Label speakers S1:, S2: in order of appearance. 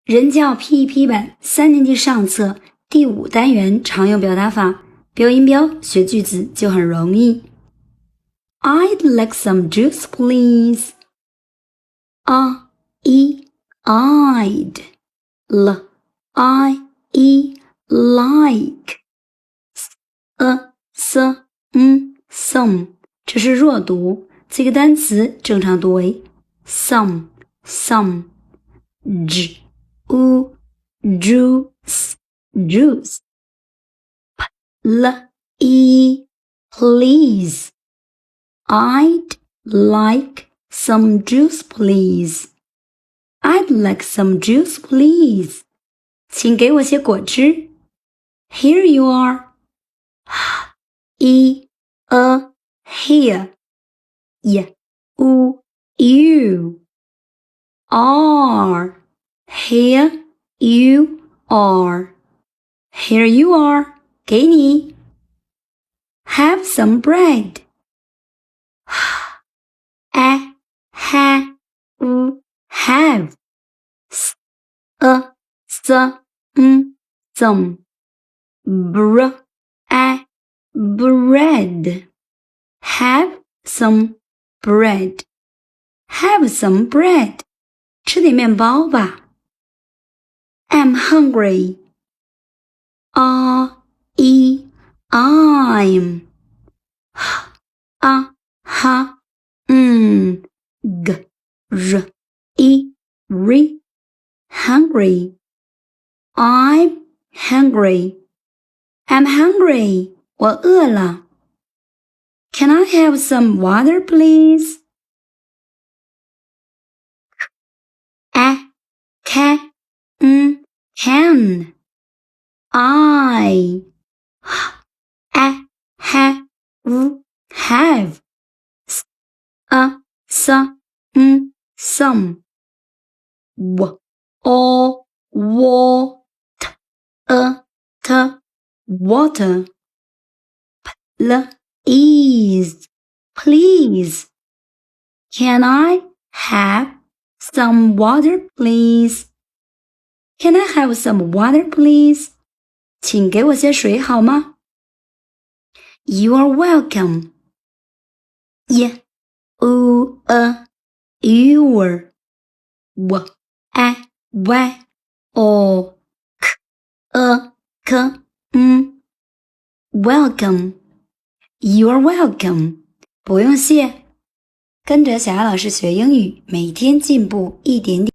S1: 人教 P1P 版3年级上册第5单元常用表达法，标音标学句子就很容易。I'd like some juice, please. I'd like some 这是弱读，这个单词正常读为 some juice please. I'd like some juice, please. I'd like some juice, please. 请给我些果汁。Here you are. Here. You are. Here you are. Here you are. 给你。Have some bread. Have some bread. Have some bread. Have some bread. 吃点面包吧。I'm hungry. Hungry. I'm hungry. I'm hungry. 我饿了。Can I have some water, please? Can. I have some water please. Can I have some water, please? Can I have some water, please? 请给我些水好吗？ You are welcome. You are welcome. You are welcome. 不用谢。跟着小雅老师学英语，每天进步一点点。